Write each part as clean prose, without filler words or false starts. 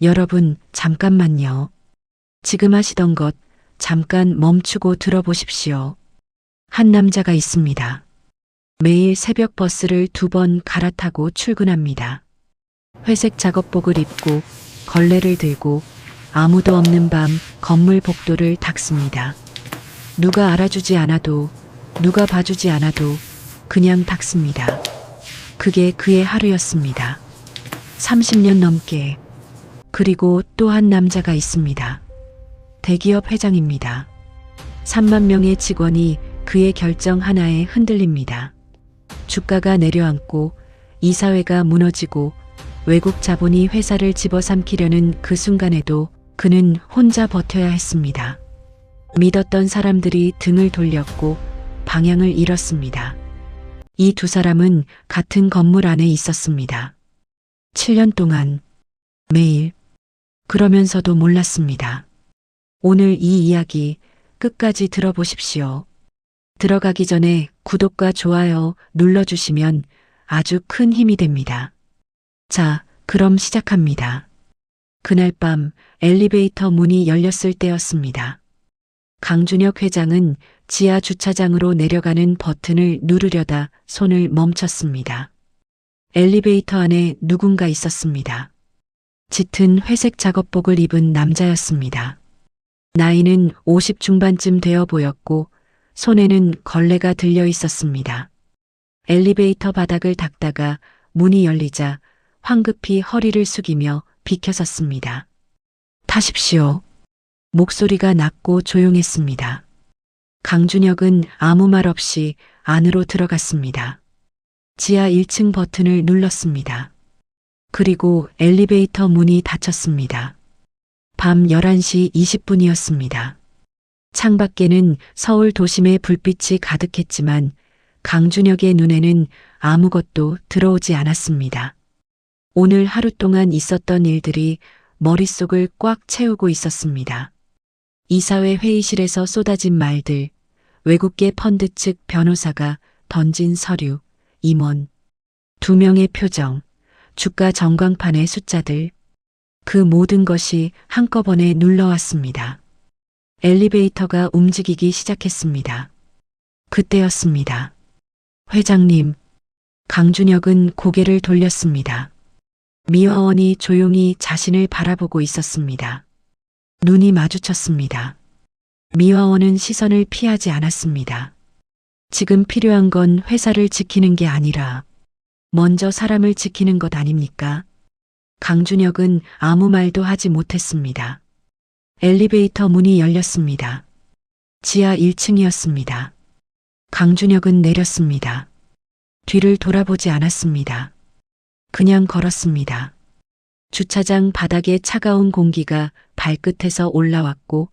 여러분, 잠깐만요. 지금 하시던 것 잠깐 멈추고 들어보십시오. 한 남자가 있습니다. 매일 새벽 버스를 2번 갈아타고 출근합니다. 회색 작업복을 입고 걸레를 들고 아무도 없는 밤 건물 복도를 닦습니다. 누가 알아주지 않아도, 누가 봐주지 않아도 그냥 닦습니다. 그게 그의 하루였습니다. 30년 넘게. 그리고 또 한 남자가 있습니다. 대기업 회장입니다. 3만 명의 직원이 그의 결정 하나에 흔들립니다. 주가가 내려앉고 이사회가 무너지고 외국 자본이 회사를 집어삼키려는 그 순간에도 그는 혼자 버텨야 했습니다. 믿었던 사람들이 등을 돌렸고 방향을 잃었습니다. 이 두 사람은 같은 건물 안에 있었습니다. 7년 동안 매일. 그러면서도 몰랐습니다. 오늘 이 이야기 끝까지 들어보십시오. 들어가기 전에 구독과 좋아요 눌러주시면 아주 큰 힘이 됩니다. 자, 그럼 시작합니다. 그날 밤 엘리베이터 문이 열렸을 때였습니다. 강준혁 회장은 지하 주차장으로 내려가는 버튼을 누르려다 손을 멈췄습니다. 엘리베이터 안에 누군가 있었습니다. 짙은 회색 작업복을 입은 남자였습니다. 나이는 50 중반쯤 되어 보였고 손에는 걸레가 들려 있었습니다. 엘리베이터 바닥을 닦다가 문이 열리자 황급히 허리를 숙이며 비켜섰습니다. 타십시오. 목소리가 낮고 조용했습니다. 강준혁은 아무 말 없이 안으로 들어갔습니다. 지하 1층 버튼을 눌렀습니다. 그리고 엘리베이터 문이 닫혔습니다. 밤 11시 20분이었습니다. 창밖에는 서울 도심의 불빛이 가득했지만 강준혁의 눈에는 아무것도 들어오지 않았습니다. 오늘 하루 동안 있었던 일들이 머릿속을 꽉 채우고 있었습니다. 이사회 회의실에서 쏟아진 말들, 외국계 펀드 측 변호사가 던진 서류, 임원, 2명의 표정, 주가 전광판의 숫자들, 그 모든 것이 한꺼번에 눌러왔습니다. 엘리베이터가 움직이기 시작했습니다. 그때였습니다. 회장님, 강준혁은 고개를 돌렸습니다. 미화원이 조용히 자신을 바라보고 있었습니다. 눈이 마주쳤습니다. 미화원은 시선을 피하지 않았습니다. 지금 필요한 건 회사를 지키는 게 아니라 먼저 사람을 지키는 것 아닙니까? 강준혁은 아무 말도 하지 못했습니다. 엘리베이터 문이 열렸습니다. 지하 1층이었습니다. 강준혁은 내렸습니다. 뒤를 돌아보지 않았습니다. 그냥 걸었습니다. 주차장 바닥에 차가운 공기가 발끝에서 올라왔고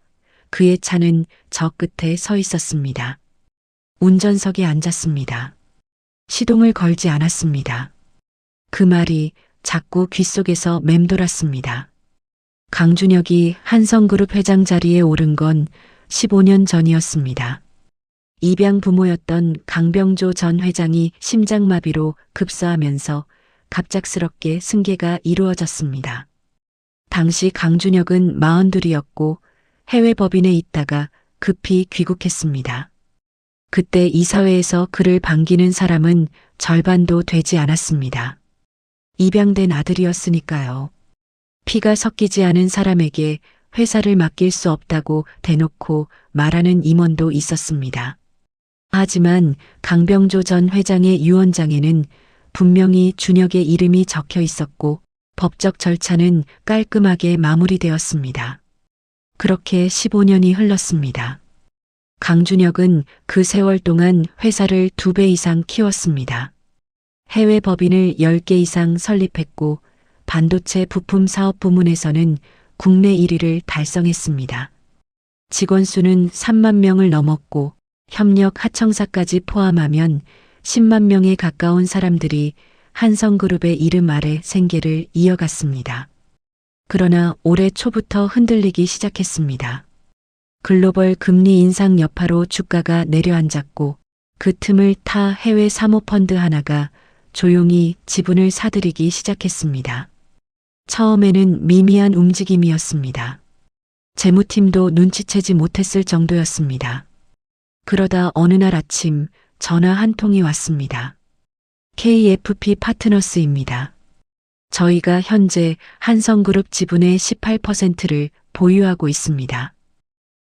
그의 차는 저 끝에 서 있었습니다. 운전석에 앉았습니다. 시동을 걸지 않았습니다. 그 말이 자꾸 귓속에서 맴돌았습니다. 강준혁이 한성그룹 회장 자리에 오른 건 15년 전이었습니다. 입양 부모였던 강병조 전 회장이 심장마비로 급사하면서 갑작스럽게 승계가 이루어졌습니다. 당시 강준혁은 42이었고 해외 법인에 있다가 급히 귀국했습니다. 그때 이사회에서 그를 반기는 사람은 절반도 되지 않았습니다. 입양된 아들이었으니까요. 피가 섞이지 않은 사람에게 회사를 맡길 수 없다고 대놓고 말하는 임원도 있었습니다. 하지만 강병조 전 회장의 유언장에는 분명히 준혁의 이름이 적혀 있었고 법적 절차는 깔끔하게 마무리되었습니다. 그렇게 15년이 흘렀습니다. 강준혁은 그 세월 동안 회사를 2배 이상 키웠습니다. 해외 법인을 10개 이상 설립했고 반도체 부품 사업 부문에서는 국내 1위를 달성했습니다. 직원 수는 3만 명을 넘었고 협력 하청사까지 포함하면 10만 명에 가까운 사람들이 한성그룹의 이름 아래 생계를 이어갔습니다. 그러나 올해 초부터 흔들리기 시작했습니다. 글로벌 금리 인상 여파로 주가가 내려앉았고 그 틈을 타 해외 사모펀드 하나가 조용히 지분을 사들이기 시작했습니다. 처음에는 미미한 움직임이었습니다. 재무팀도 눈치채지 못했을 정도였습니다. 그러다 어느 날 아침 전화 한 통이 왔습니다. KFP 파트너스입니다. 저희가 현재 한성그룹 지분의 18%를 보유하고 있습니다.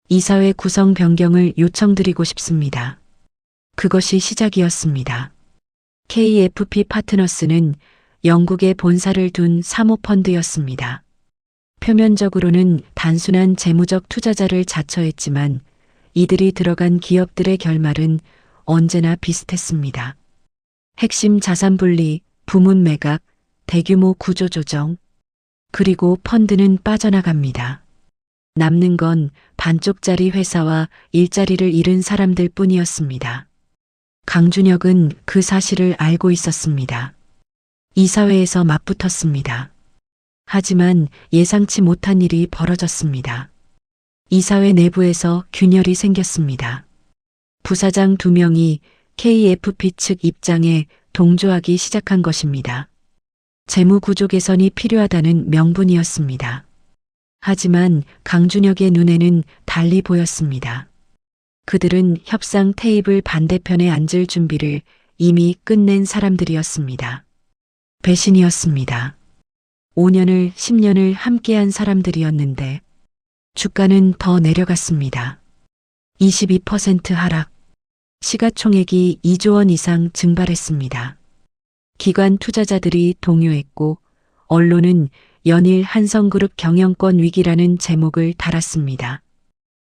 이사회 구성 변경을 요청드리고 싶습니다. 그것이 시작이었습니다. KFP 파트너스는 영국에 본사를 둔 사모펀드였습니다. 표면적으로는 단순한 재무적 투자자를 자처했지만 이들이 들어간 기업들의 결말은 언제나 비슷했습니다. 핵심 자산 분리, 부문 매각, 대규모 구조 조정, 그리고 펀드는 빠져나갑니다. 남는 건 반쪽짜리 회사와 일자리를 잃은 사람들 뿐이었습니다. 강준혁은 그 사실을 알고 있었습니다. 이사회에서 맞붙었습니다. 하지만 예상치 못한 일이 벌어졌습니다. 이사회 내부에서 균열이 생겼습니다. 부사장 2명이 KFP 측 입장에 동조하기 시작한 것입니다. 재무 구조 개선이 필요하다는 명분이었습니다. 하지만 강준혁의 눈에는 달리 보였습니다. 그들은 협상 테이블 반대편에 앉을 준비를 이미 끝낸 사람들이었습니다. 배신이었습니다. 5년을 10년을 함께한 사람들이었는데 주가는 더 내려갔습니다. 22% 하락. 시가총액이 2조 원 이상 증발했습니다. 기관 투자자들이 동요했고 언론은 연일 한성그룹 경영권 위기라는 제목을 달았습니다.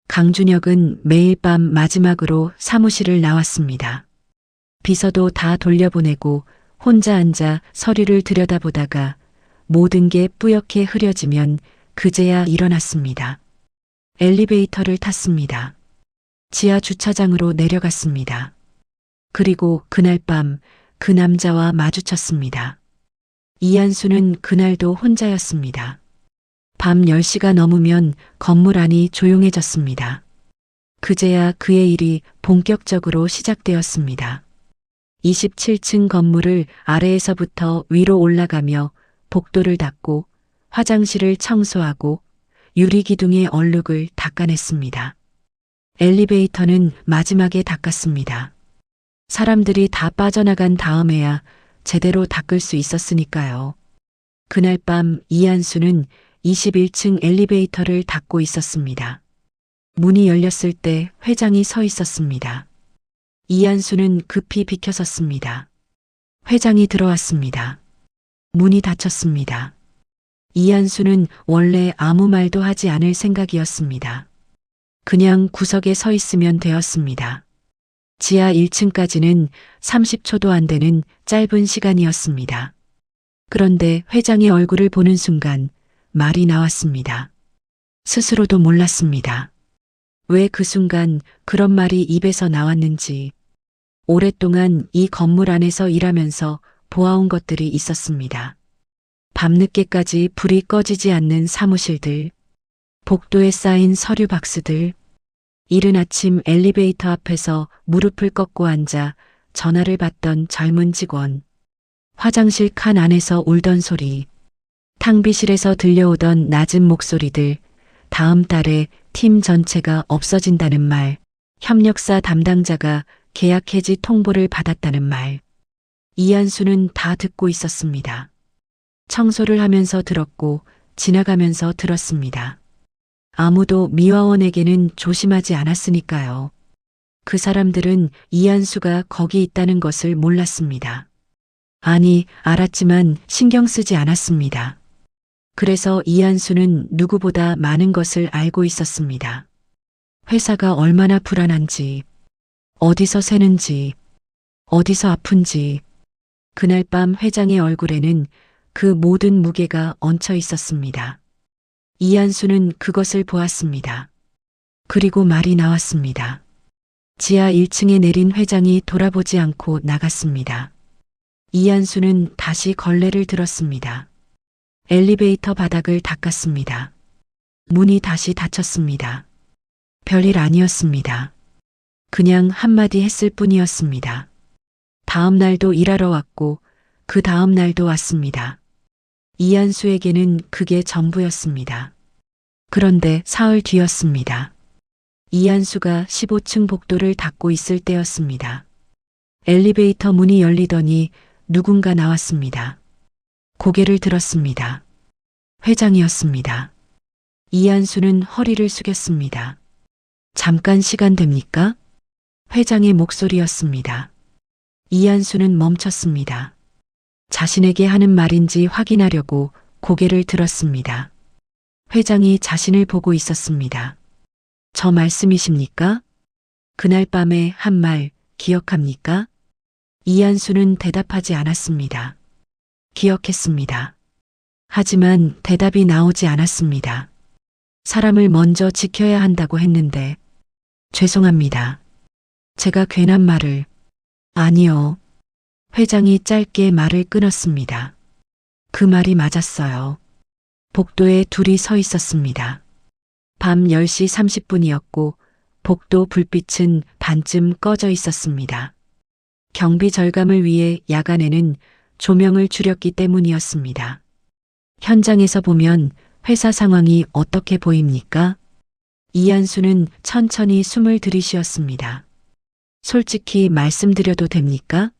강준혁은 매일 밤 마지막으로 사무실을 나왔습니다. 비서도 다 돌려보내고 혼자 앉아 서류를 들여다보다가 모든 게 뿌옇게 흐려지면 그제야 일어났습니다. 엘리베이터를 탔습니다. 지하 주차장으로 내려갔습니다. 그리고 그날 밤 그 남자와 마주쳤습니다. 이한수는 그날도 혼자였습니다. 밤 10시가 넘으면 건물 안이 조용해졌습니다. 그제야 그의 일이 본격적으로 시작되었습니다. 27층 건물을 아래에서부터 위로 올라가며 복도를 닦고 화장실을 청소하고 유리기둥의 얼룩을 닦아냈습니다. 엘리베이터는 마지막에 닦았습니다. 사람들이 다 빠져나간 다음에야 제대로 닦을 수 있었으니까요. 그날 밤 이한수는 21층 엘리베이터를 닦고 있었습니다. 문이 열렸을 때 회장이 서 있었습니다. 이한수는 급히 비켜섰습니다. 회장이 들어왔습니다. 문이 닫혔습니다. 이한수는 원래 아무 말도 하지 않을 생각이었습니다. 그냥 구석에 서 있으면 되었습니다. 지하 1층까지는 30초도 안 되는 짧은 시간이었습니다. 그런데 회장의 얼굴을 보는 순간 말이 나왔습니다. 스스로도 몰랐습니다. 왜 그 순간 그런 말이 입에서 나왔는지. 오랫동안 이 건물 안에서 일하면서 보아온 것들이 있었습니다. 밤늦게까지 불이 꺼지지 않는 사무실들, 복도에 쌓인 서류 박스들, 이른 아침 엘리베이터 앞에서 무릎을 꺾고 앉아 전화를 받던 젊은 직원, 화장실 칸 안에서 울던 소리, 탕비실에서 들려오던 낮은 목소리들, 다음 달에 팀 전체가 없어진다는 말, 협력사 담당자가 계약 해지 통보를 받았다는 말. 이한수는 다 듣고 있었습니다. 청소를 하면서 들었고 지나가면서 들었습니다. 아무도 미화원에게는 조심하지 않았으니까요. 그 사람들은 이한수가 거기 있다는 것을 몰랐습니다. 아니, 알았지만 신경 쓰지 않았습니다. 그래서 이한수는 누구보다 많은 것을 알고 있었습니다. 회사가 얼마나 불안한지, 어디서 새는지, 어디서 아픈지. 그날 밤 회장의 얼굴에는 그 모든 무게가 얹혀 있었습니다. 이한수는 그것을 보았습니다. 그리고 말이 나왔습니다. 지하 1층에 내린 회장이 돌아보지 않고 나갔습니다. 이한수는 다시 걸레를 들었습니다. 엘리베이터 바닥을 닦았습니다. 문이 다시 닫혔습니다. 별일 아니었습니다. 그냥 한마디 했을 뿐이었습니다. 다음 날도 일하러 왔고 그 다음 날도 왔습니다. 이한수에게는 그게 전부였습니다. 그런데 사흘 뒤였습니다. 이한수가 15층 복도를 닫고 있을 때였습니다. 엘리베이터 문이 열리더니 누군가 나왔습니다. 고개를 들었습니다. 회장이었습니다. 이한수는 허리를 숙였습니다. 잠깐 시간 됩니까? 회장의 목소리였습니다. 이한수는 멈췄습니다. 자신에게 하는 말인지 확인하려고 고개를 들었습니다. 회장이 자신을 보고 있었습니다. 저 말씀이십니까? 그날 밤에 한 말 기억합니까? 이한수는 대답하지 않았습니다. 기억했습니다. 하지만 대답이 나오지 않았습니다. 사람을 먼저 지켜야 한다고 했는데 죄송합니다. 제가 괜한 말을. 아니요. 회장이 짧게 말을 끊었습니다. 그 말이 맞았어요. 복도에 둘이 서 있었습니다. 밤 10시 30분이었고 복도 불빛은 반쯤 꺼져 있었습니다. 경비 절감을 위해 야간에는 조명을 줄였기 때문이었습니다. 현장에서 보면 회사 상황이 어떻게 보입니까? 이한수는 천천히 숨을 들이쉬었습니다. 솔직히 말씀드려도 됩니까?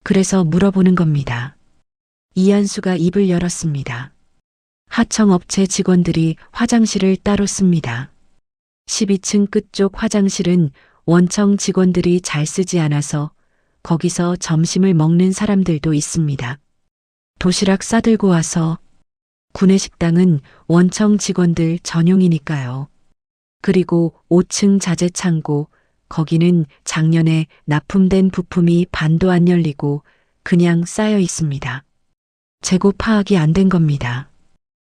그래서 물어보는 겁니다. 이한수가 입을 열었습니다. 하청업체 직원들이 화장실을 따로 씁니다. 12층 끝쪽 화장실은 원청 직원들이 잘 쓰지 않아서 거기서 점심을 먹는 사람들도 있습니다. 도시락 싸들고 와서 구내식당은 원청 직원들 전용이니까요. 그리고 5층 자재창고, 거기는 작년에 납품된 부품이 반도 안 열리고 그냥 쌓여 있습니다. 재고 파악이 안 된 겁니다.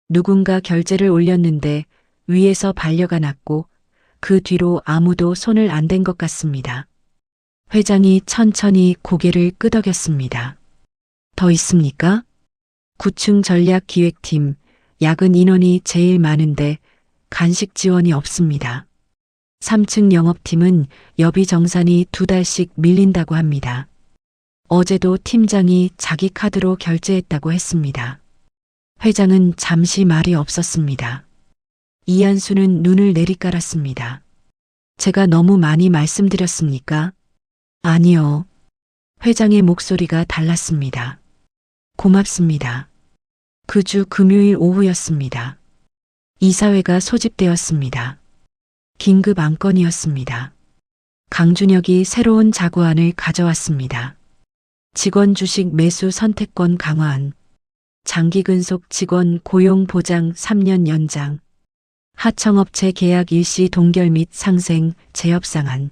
누군가 결제를 올렸는데 위에서 반려가 났고 그 뒤로 아무도 손을 안 댄 것 같습니다. 회장이 천천히 고개를 끄덕였습니다. 더 있습니까? 9층 전략기획팀, 야근 인원이 제일 많은데 간식 지원이 없습니다. 3층 영업팀은 여비 정산이 2달씩 밀린다고 합니다. 어제도 팀장이 자기 카드로 결제했다고 했습니다. 회장은 잠시 말이 없었습니다. 이한수는 눈을 내리깔았습니다. 제가 너무 많이 말씀드렸습니까? 아니요. 회장의 목소리가 달랐습니다. 고맙습니다. 그 주 금요일 오후였습니다. 이사회가 소집되었습니다. 긴급 안건이었습니다. 강준혁이 새로운 자구안을 가져왔습니다. 직원 주식 매수 선택권 강화안, 장기 근속 직원 고용 보장 3년 연장, 하청업체 계약 일시 동결 및 상생 재협상안,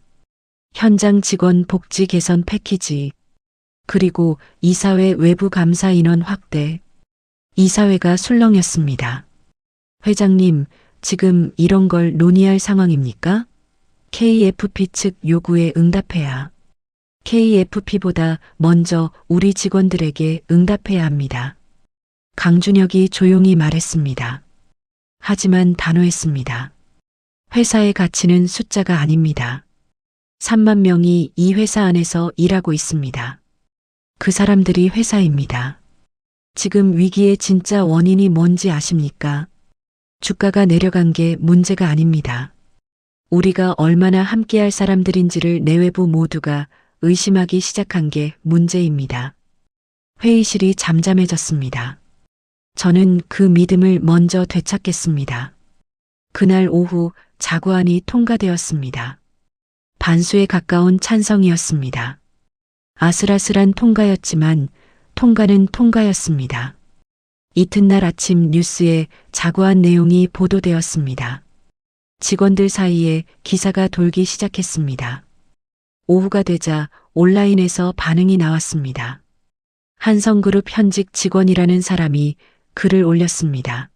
현장 직원 복지 개선 패키지, 그리고 이사회 외부 감사 인원 확대. 이사회가 술렁였습니다. 회장님, 지금 이런 걸 논의할 상황입니까? KFP 측 요구에 응답해야. KFP보다 먼저 우리 직원들에게 응답해야 합니다. 강준혁이 조용히 말했습니다. 하지만 단호했습니다. 회사의 가치는 숫자가 아닙니다. 3만 명이 이 회사 안에서 일하고 있습니다. 그 사람들이 회사입니다. 지금 위기의 진짜 원인이 뭔지 아십니까? 주가가 내려간 게 문제가 아닙니다. 우리가 얼마나 함께할 사람들인지를 내외부 모두가 의심하기 시작한 게 문제입니다. 회의실이 잠잠해졌습니다. 저는 그 믿음을 먼저 되찾겠습니다. 그날 오후 자구안이 통과되었습니다. 반수에 가까운 찬성이었습니다. 아슬아슬한 통과였지만 통과는 통과였습니다. 이튿날 아침 뉴스에 자구안 내용이 보도되었습니다. 직원들 사이에 기사가 돌기 시작했습니다. 오후가 되자 온라인에서 반응이 나왔습니다. 한성그룹 현직 직원이라는 사람이 글을 올렸습니다.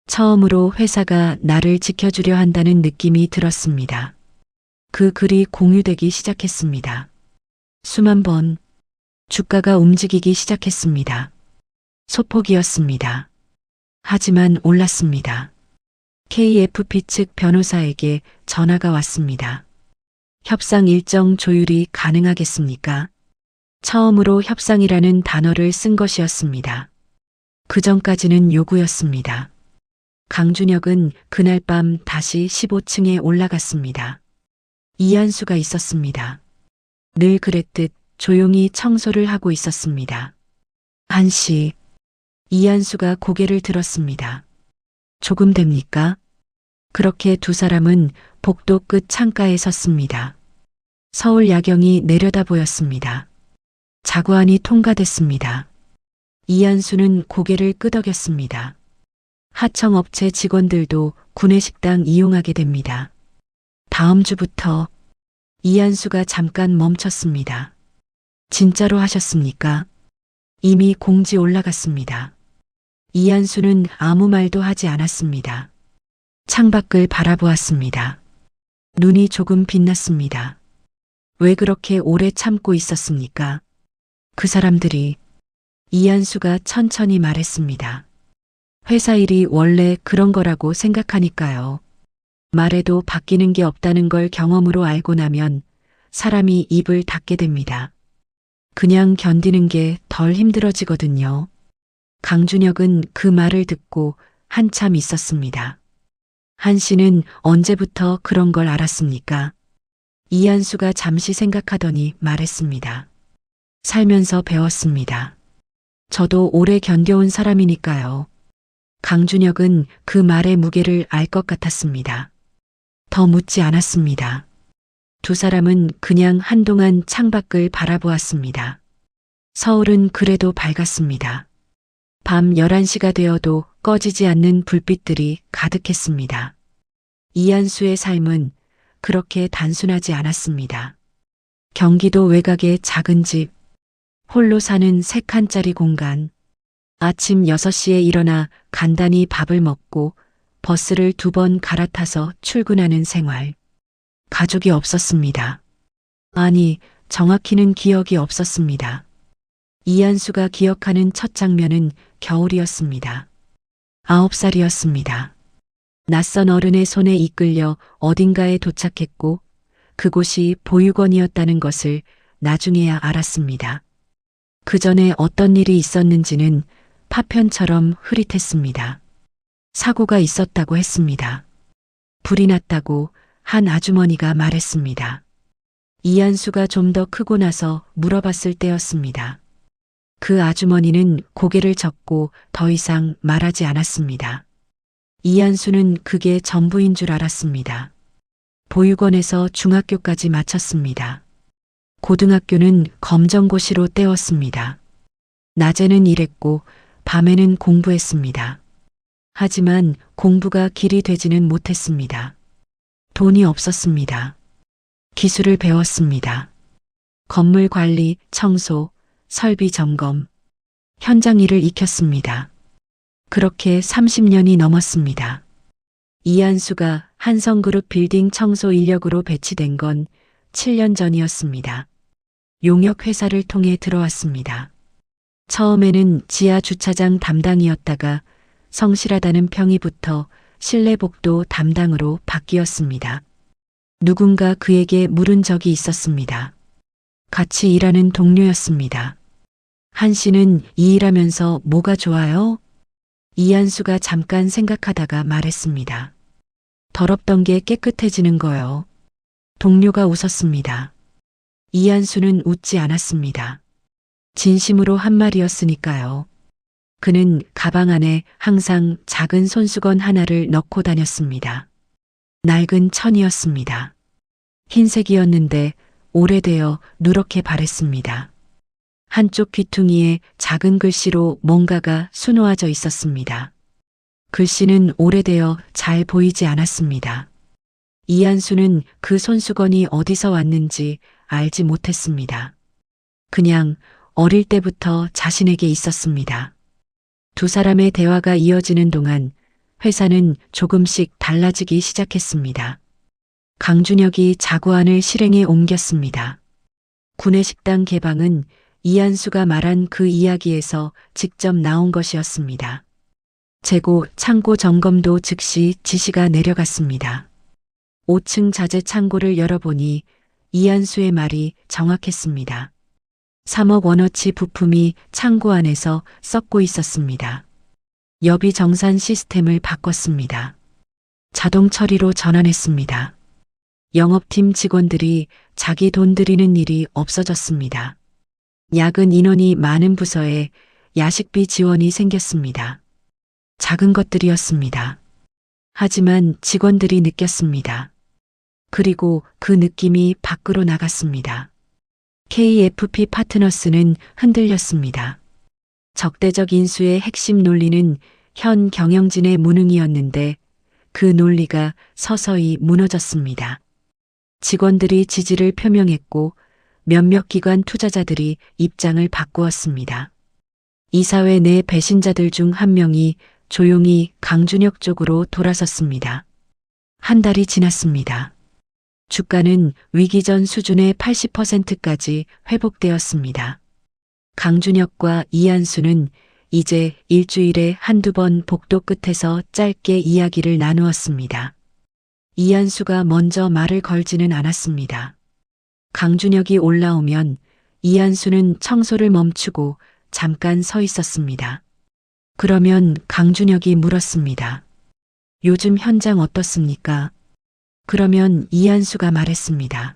처음으로 회사가 나를 지켜주려 한다는 느낌이 들었습니다. 그 글이 공유되기 시작했습니다. 수만 번 주가가 움직이기 시작했습니다. 소폭이었습니다. 하지만 올랐습니다. KFP 측 변호사에게 전화가 왔습니다. 협상 일정 조율이 가능하겠습니까? 처음으로 협상이라는 단어를 쓴 것이었습니다. 그 전까지는 요구였습니다. 강준혁은 그날 밤 다시 15층에 올라갔습니다. 이한수가 있었습니다. 늘 그랬듯 조용히 청소를 하고 있었습니다. 한씨, 이한수가 고개를 들었습니다. 조금 됩니까? 그렇게 두 사람은 복도 끝 창가에 섰습니다. 서울 야경이 내려다 보였습니다. 자구안이 통과됐습니다. 이한수는 고개를 끄덕였습니다. 하청업체 직원들도 구내식당 이용하게 됩니다. 다음 주부터. 이한수가 잠깐 멈췄습니다. 진짜로 하셨습니까? 이미 공지 올라갔습니다. 이한수는 아무 말도 하지 않았습니다. 창밖을 바라보았습니다. 눈이 조금 빛났습니다. 왜 그렇게 오래 참고 있었습니까? 그 사람들이. 이한수가 천천히 말했습니다. 회사 일이 원래 그런 거라고 생각하니까요. 말해도 바뀌는 게 없다는 걸 경험으로 알고 나면 사람이 입을 닫게 됩니다. 그냥 견디는 게 덜 힘들어지거든요. 강준혁은 그 말을 듣고 한참 있었습니다. 한 씨는 언제부터 그런 걸 알았습니까? 이한수가 잠시 생각하더니 말했습니다. 살면서 배웠습니다. 저도 오래 견뎌온 사람이니까요. 강준혁은 그 말의 무게를 알 것 같았습니다. 더 묻지 않았습니다. 두 사람은 그냥 한동안 창밖을 바라보았습니다. 서울은 그래도 밝았습니다. 밤 11시가 되어도 꺼지지 않는 불빛들이 가득했습니다. 이한수의 삶은 그렇게 단순하지 않았습니다. 경기도 외곽의 작은 집, 홀로 사는 3칸짜리 공간, 아침 6시에 일어나 간단히 밥을 먹고 버스를 2번 갈아타서 출근하는 생활. 가족이 없었습니다. 아니, 정확히는 기억이 없었습니다. 이한수가 기억하는 첫 장면은 겨울이었습니다. 9살이었습니다. 낯선 어른의 손에 이끌려 어딘가에 도착했고 그곳이 보육원이었다는 것을 나중에야 알았습니다. 그 전에 어떤 일이 있었는지는 파편처럼 흐릿했습니다. 사고가 있었다고 했습니다. 불이 났다고 한 아주머니가 말했습니다. 이한수가 좀 더 크고 나서 물어봤을 때였습니다. 그 아주머니는 고개를 젓고 더 이상 말하지 않았습니다. 이한수는 그게 전부인 줄 알았습니다. 보육원에서 중학교까지 마쳤습니다. 고등학교는 검정고시로 때웠습니다. 낮에는 일했고 밤에는 공부했습니다. 하지만 공부가 길이 되지는 못했습니다. 돈이 없었습니다. 기술을 배웠습니다. 건물 관리, 청소, 설비 점검, 현장 일을 익혔습니다. 그렇게 30년이 넘었습니다. 이한수가 한성그룹 빌딩 청소 인력으로 배치된 건 7년 전이었습니다. 용역 회사를 통해 들어왔습니다. 처음에는 지하 주차장 담당이었다가 성실하다는 평이 붙어 실내복도 담당으로 바뀌었습니다. 누군가 그에게 물은 적이 있었습니다. 같이 일하는 동료였습니다. 한 씨는 이 일하면서 뭐가 좋아요? 이한수가 잠깐 생각하다가 말했습니다. 더럽던 게 깨끗해지는 거요. 동료가 웃었습니다. 이한수는 웃지 않았습니다. 진심으로 한 말이었으니까요. 그는 가방 안에 항상 작은 손수건 하나를 넣고 다녔습니다. 낡은 천이었습니다. 흰색이었는데 오래되어 누렇게 바랬습니다. 한쪽 귀퉁이에 작은 글씨로 뭔가가 수놓아져 있었습니다. 글씨는 오래되어 잘 보이지 않았습니다. 이한수는 그 손수건이 어디서 왔는지 알지 못했습니다. 그냥 어릴 때부터 자신에게 있었습니다. 두 사람의 대화가 이어지는 동안 회사는 조금씩 달라지기 시작했습니다. 강준혁이 자구안을 실행에 옮겼습니다. 구내식당 개방은 이한수가 말한 그 이야기에서 직접 나온 것이었습니다. 재고, 창고 점검도 즉시 지시가 내려갔습니다. 5층 자재 창고를 열어보니 이한수의 말이 정확했습니다. 3억 원어치 부품이 창고 안에서 썩고 있었습니다. 여비 정산 시스템을 바꿨습니다. 자동 처리로 전환했습니다. 영업팀 직원들이 자기 돈 들이는 일이 없어졌습니다. 야근 인원이 많은 부서에 야식비 지원이 생겼습니다. 작은 것들이었습니다. 하지만 직원들이 느꼈습니다. 그리고 그 느낌이 밖으로 나갔습니다. KFP 파트너스는 흔들렸습니다. 적대적 인수의 핵심 논리는 현 경영진의 무능이었는데 그 논리가 서서히 무너졌습니다. 직원들이 지지를 표명했고 몇몇 기관 투자자들이 입장을 바꾸었습니다. 이사회 내 배신자들 중 한 명이 조용히 강준혁 쪽으로 돌아섰습니다. 한 달이 지났습니다. 주가는 위기 전 수준의 80%까지 회복되었습니다. 강준혁과 이한수는 이제 일주일에 한두 번 복도 끝에서 짧게 이야기를 나누었습니다. 이한수가 먼저 말을 걸지는 않았습니다. 강준혁이 올라오면 이한수는 청소를 멈추고 잠깐 서 있었습니다. 그러면 강준혁이 물었습니다. 요즘 현장 어떻습니까? 그러면 이한수가 말했습니다.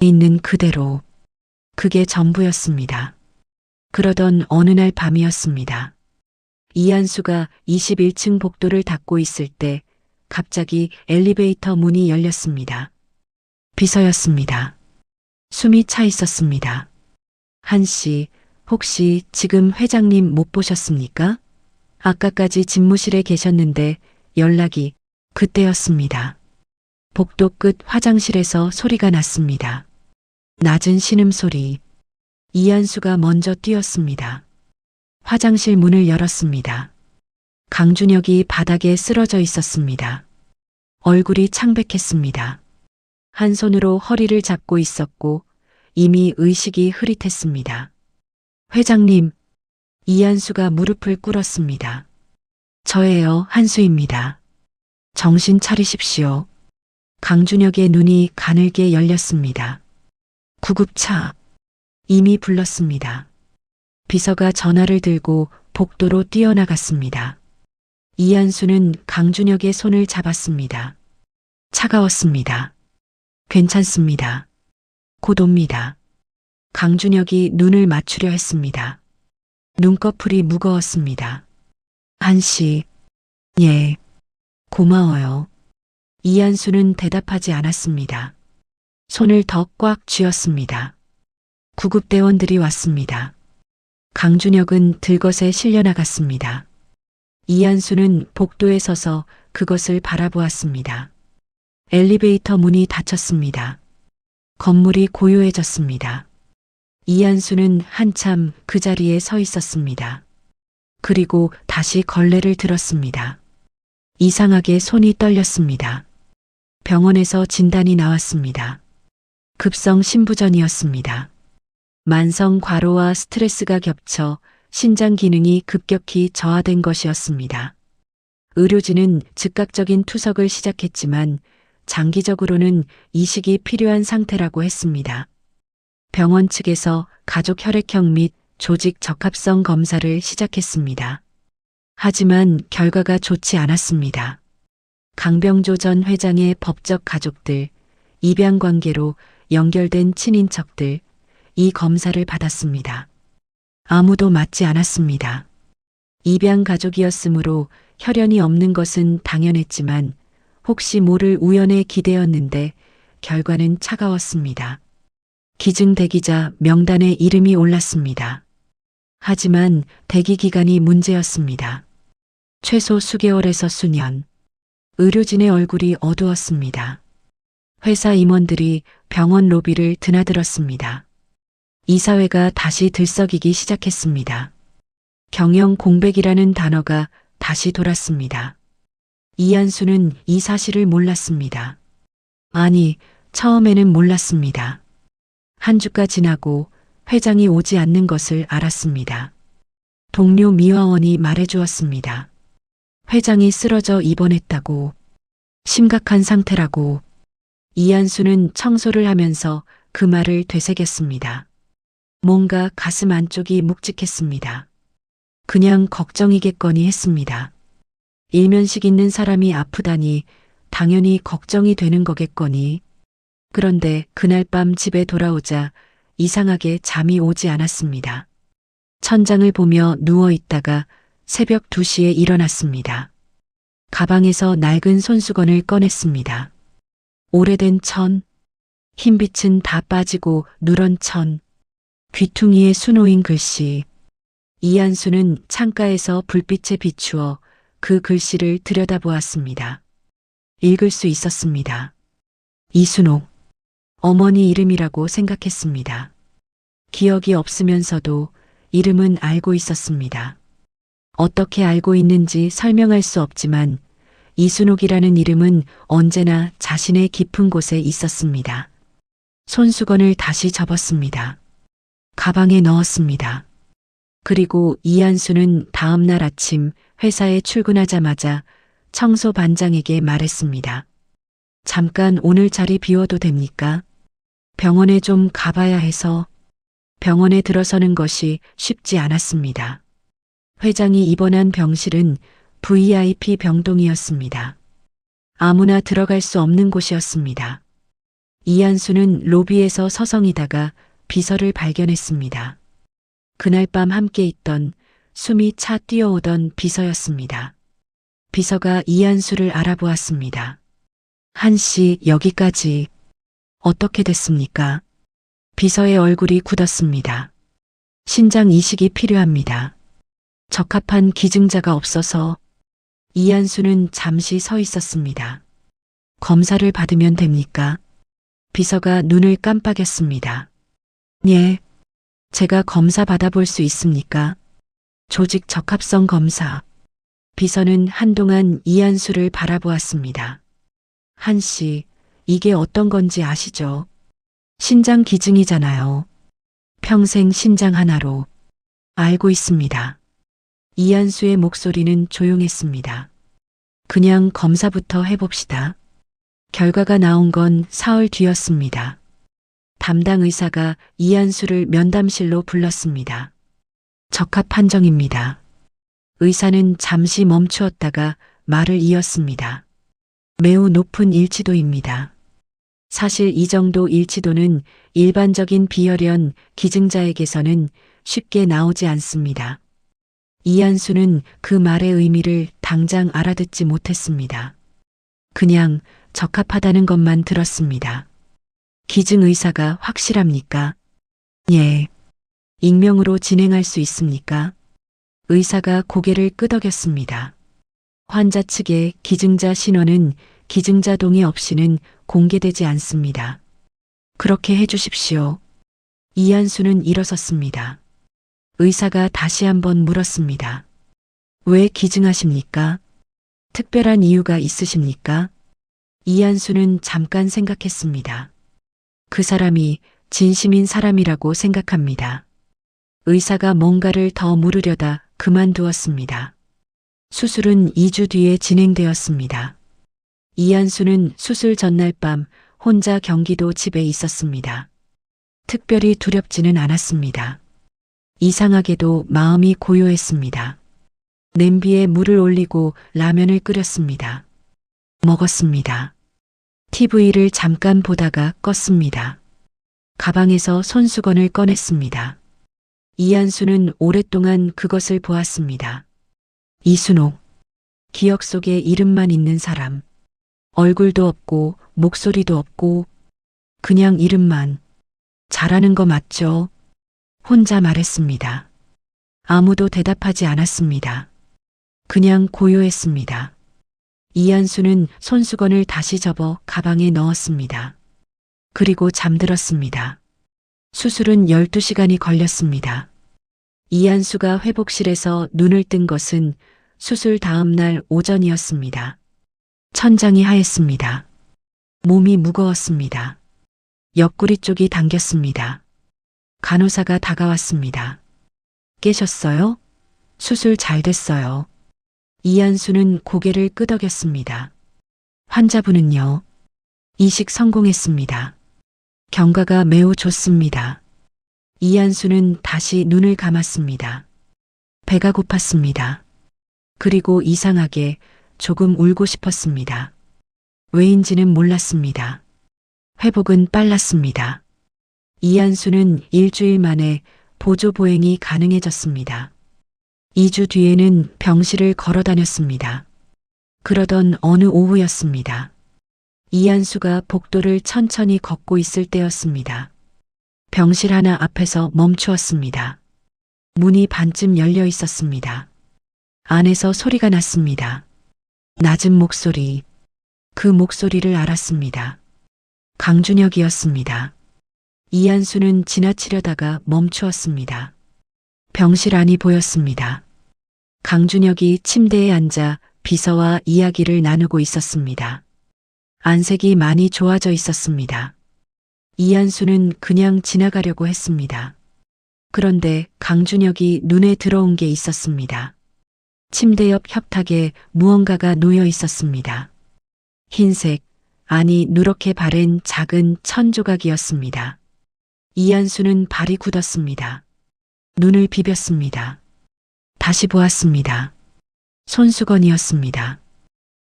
있는 그대로. 그게 전부였습니다. 그러던 어느 날 밤이었습니다. 이한수가 21층 복도를 닫고 있을 때 갑자기 엘리베이터 문이 열렸습니다. 비서였습니다. 숨이 차 있었습니다. 한씨, 혹시 지금 회장님 못 보셨습니까? 아까까지 집무실에 계셨는데 연락이 그때였습니다. 복도 끝 화장실에서 소리가 났습니다. 낮은 신음소리. 이한수가 먼저 뛰었습니다. 화장실 문을 열었습니다. 강준혁이 바닥에 쓰러져 있었습니다. 얼굴이 창백했습니다. 한 손으로 허리를 잡고 있었고 이미 의식이 흐릿했습니다. 회장님, 이한수가 무릎을 꿇었습니다. 저예요, 한수입니다. 정신 차리십시오. 강준혁의 눈이 가늘게 열렸습니다. 구급차. 이미 불렀습니다. 비서가 전화를 들고 복도로 뛰어나갔습니다. 이한수는 강준혁의 손을 잡았습니다. 차가웠습니다. 괜찮습니다. 곧 옵니다. 강준혁이 눈을 맞추려 했습니다. 눈꺼풀이 무거웠습니다. 한씨, 예, 고마워요. 이한수는 대답하지 않았습니다. 손을 더 꽉 쥐었습니다. 구급대원들이 왔습니다. 강준혁은 들것에 실려나갔습니다. 이한수는 복도에 서서 그것을 바라보았습니다. 엘리베이터 문이 닫혔습니다. 건물이 고요해졌습니다. 이한수는 한참 그 자리에 서 있었습니다. 그리고 다시 걸레를 들었습니다. 이상하게 손이 떨렸습니다. 병원에서 진단이 나왔습니다. 급성 심부전이었습니다. 만성 과로와 스트레스가 겹쳐 신장 기능이 급격히 저하된 것이었습니다. 의료진은 즉각적인 투석을 시작했지만 장기적으로는 이식이 필요한 상태라고 했습니다. 병원 측에서 가족 혈액형 및 조직 적합성 검사를 시작했습니다. 하지만 결과가 좋지 않았습니다. 강병조 전 회장의 법적 가족들, 입양 관계로 연결된 친인척들, 이 검사를 받았습니다. 아무도 맞지 않았습니다. 입양 가족이었으므로 혈연이 없는 것은 당연했지만 혹시 모를 우연에 기대었는데 결과는 차가웠습니다. 기증 대기자 명단에 이름이 올랐습니다. 하지만 대기 기간이 문제였습니다. 최소 수개월에서 수년. 의료진의 얼굴이 어두웠습니다. 회사 임원들이 병원 로비를 드나들었습니다. 이사회가 다시 들썩이기 시작했습니다. 경영 공백이라는 단어가 다시 돌았습니다. 이한수는 이 사실을 몰랐습니다. 아니, 처음에는 몰랐습니다. 한 주가 지나고 회장이 오지 않는 것을 알았습니다. 동료 미화원이 말해주었습니다. 회장이 쓰러져 입원했다고. 심각한 상태라고. 이한수는 청소를 하면서 그 말을 되새겼습니다. 뭔가 가슴 안쪽이 묵직했습니다. 그냥 걱정이겠거니 했습니다. 일면식 있는 사람이 아프다니 당연히 걱정이 되는 거겠거니. 그런데 그날 밤 집에 돌아오자 이상하게 잠이 오지 않았습니다. 천장을 보며 누워 있다가 새벽 2시에 일어났습니다. 가방에서 낡은 손수건을 꺼냈습니다. 오래된 천, 흰빛은 다 빠지고 누런 천, 귀퉁이에 수놓인 글씨. 이한수는 창가에서 불빛에 비추어 그 글씨를 들여다보았습니다. 읽을 수 있었습니다. 이순옥, 어머니 이름이라고 생각했습니다. 기억이 없으면서도 이름은 알고 있었습니다. 어떻게 알고 있는지 설명할 수 없지만 이순옥이라는 이름은 언제나 자신의 깊은 곳에 있었습니다. 손수건을 다시 접었습니다. 가방에 넣었습니다. 그리고 이한수는 다음 날 아침 회사에 출근하자마자 청소 반장에게 말했습니다. 잠깐 오늘 자리 비워도 됩니까? 병원에 좀 가봐야 해서. 병원에 들어서는 것이 쉽지 않았습니다. 회장이 입원한 병실은 VIP 병동이었습니다. 아무나 들어갈 수 없는 곳이었습니다. 이한수는 로비에서 서성이다가 비서를 발견했습니다. 그날 밤 함께 있던 숨이 차 뛰어오던 비서였습니다. 비서가 이한수를 알아보았습니다. 한씨 여기까지 어떻게 됐습니까? 비서의 얼굴이 굳었습니다. 신장 이식이 필요합니다. 적합한 기증자가 없어서. 이한수는 잠시 서 있었습니다. 검사를 받으면 됩니까? 비서가 눈을 깜빡였습니다. 예, 제가 검사 받아볼 수 있습니까? 조직 적합성 검사. 비서는 한동안 이한수를 바라보았습니다. 한씨, 이게 어떤 건지 아시죠? 신장 기증이잖아요. 평생 신장 하나로. 알고 있습니다. 이한수의 목소리는 조용했습니다. 그냥 검사부터 해봅시다. 결과가 나온 건 사흘 뒤였습니다. 담당 의사가 이한수를 면담실로 불렀습니다. 적합 판정입니다. 의사는 잠시 멈추었다가 말을 이었습니다. 매우 높은 일치도입니다. 사실 이 정도 일치도는 일반적인 비혈연 기증자에게서는 쉽게 나오지 않습니다. 이한수는 그 말의 의미를 당장 알아듣지 못했습니다. 그냥 적합하다는 것만 들었습니다. 기증 의사가 확실합니까? 예. 익명으로 진행할 수 있습니까? 의사가 고개를 끄덕였습니다. 환자 측의 기증자 신원은 기증자 동의 없이는 공개되지 않습니다. 그렇게 해주십시오. 이한수는 일어섰습니다. 의사가 다시 한번 물었습니다. 왜 기증하십니까? 특별한 이유가 있으십니까? 이한수는 잠깐 생각했습니다. 그 사람이 진심인 사람이라고 생각합니다. 의사가 뭔가를 더 물으려다 그만두었습니다. 수술은 2주 뒤에 진행되었습니다. 이한수는 수술 전날 밤 혼자 경기도 집에 있었습니다. 특별히 두렵지는 않았습니다. 이상하게도 마음이 고요했습니다. 냄비에 물을 올리고 라면을 끓였습니다. 먹었습니다. TV를 잠깐 보다가 껐습니다. 가방에서 손수건을 꺼냈습니다. 이한수는 오랫동안 그것을 보았습니다. 이순옥. 기억 속에 이름만 있는 사람. 얼굴도 없고 목소리도 없고 그냥 이름만. 잘하는 거 맞죠? 혼자 말했습니다. 아무도 대답하지 않았습니다. 그냥 고요했습니다. 이한수는 손수건을 다시 접어 가방에 넣었습니다. 그리고 잠들었습니다. 수술은 12시간이 걸렸습니다. 이한수가 회복실에서 눈을 뜬 것은 수술 다음 날 오전이었습니다. 천장이 하였습니다. 몸이 무거웠습니다. 옆구리 쪽이 당겼습니다. 간호사가 다가왔습니다. 깨셨어요? 수술 잘 됐어요. 이한수는 고개를 끄덕였습니다. 환자분은요? 이식 성공했습니다. 경과가 매우 좋습니다. 이한수는 다시 눈을 감았습니다. 배가 고팠습니다. 그리고 이상하게 조금 울고 싶었습니다. 왜인지는 몰랐습니다. 회복은 빨랐습니다. 이한수는 일주일 만에 보조 보행이 가능해졌습니다. 2주 뒤에는 병실을 걸어 다녔습니다. 그러던 어느 오후였습니다. 이한수가 복도를 천천히 걷고 있을 때였습니다. 병실 하나 앞에서 멈추었습니다. 문이 반쯤 열려 있었습니다. 안에서 소리가 났습니다. 낮은 목소리. 그 목소리를 알았습니다. 강준혁이었습니다. 이한수는 지나치려다가 멈추었습니다. 병실 안이 보였습니다. 강준혁이 침대에 앉아 비서와 이야기를 나누고 있었습니다. 안색이 많이 좋아져 있었습니다. 이한수는 그냥 지나가려고 했습니다. 그런데 강준혁이 눈에 들어온 게 있었습니다. 침대 옆 협탁에 무언가가 놓여 있었습니다. 흰색, 아니 누렇게 바랜 작은 천 조각이었습니다. 이한수는 발이 굳었습니다. 눈을 비볐습니다. 다시 보았습니다. 손수건이었습니다.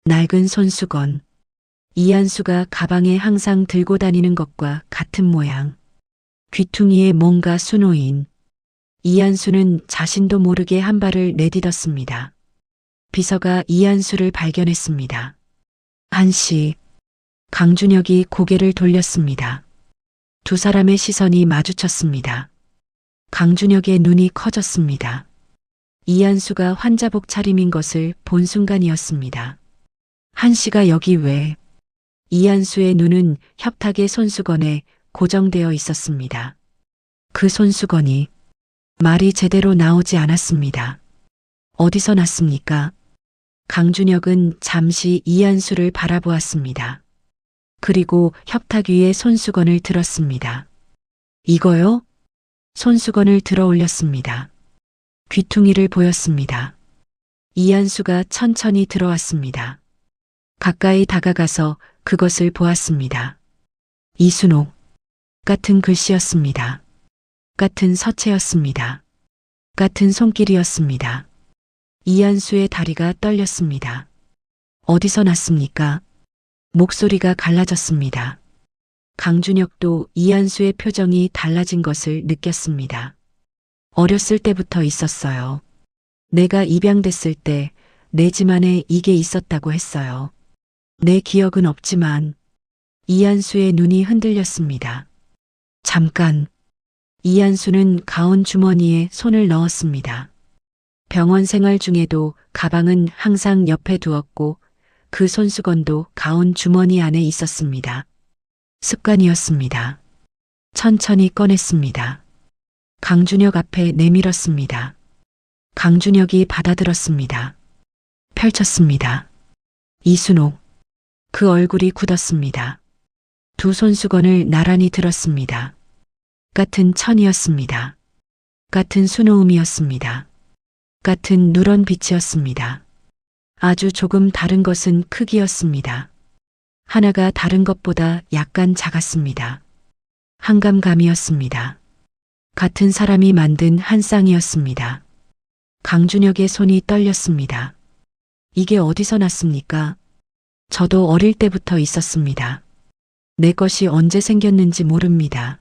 낡은 손수건. 이한수가 가방에 항상 들고 다니는 것과 같은 모양. 귀퉁이에 뭔가 수놓인. 이한수는 자신도 모르게 한 발을 내딛었습니다. 비서가 이한수를 발견했습니다. 한씨. 강준혁이 고개를 돌렸습니다. 두 사람의 시선이 마주쳤습니다. 강준혁의 눈이 커졌습니다. 이한수가 환자복 차림인 것을 본 순간이었습니다. 한씨가 여기 왜? 이한수의 눈은 협탁의 손수건에 고정되어 있었습니다. 그 손수건이 말이 제대로 나오지 않았습니다. 어디서 났습니까? 강준혁은 잠시 이한수를 바라보았습니다. 그리고 협탁 위에 손수건을 들었습니다. 이거요? 손수건을 들어 올렸습니다. 귀퉁이를 보였습니다. 이한수가 천천히 들어왔습니다. 가까이 다가가서 그것을 보았습니다. 이순옥 같은 글씨였습니다. 같은 서체였습니다. 같은 손길이었습니다. 이한수의 다리가 떨렸습니다. 어디서 났습니까? 목소리가 갈라졌습니다. 강준혁도 이한수의 표정이 달라진 것을 느꼈습니다. 어렸을 때부터 있었어요. 내가 입양됐을 때 내 집 안에 이게 있었다고 했어요. 내 기억은 없지만 이한수의 눈이 흔들렸습니다. 잠깐. 이한수는 가운 주머니에 손을 넣었습니다. 병원 생활 중에도 가방은 항상 옆에 두었고 그 손수건도 가운 주머니 안에 있었습니다. 습관이었습니다. 천천히 꺼냈습니다. 강준혁 앞에 내밀었습니다. 강준혁이 받아들었습니다. 펼쳤습니다. 이순옥. 그 얼굴이 굳었습니다. 두 손수건을 나란히 들었습니다. 같은 천이었습니다. 같은 수놓음이었습니다. 같은 누런 빛이었습니다. 아주 조금 다른 것은 크기였습니다. 하나가 다른 것보다 약간 작았습니다. 한감감이었습니다. 같은 사람이 만든 한 쌍이었습니다. 강준혁의 손이 떨렸습니다. 이게 어디서 났습니까? 저도 어릴 때부터 있었습니다. 내 것이 언제 생겼는지 모릅니다.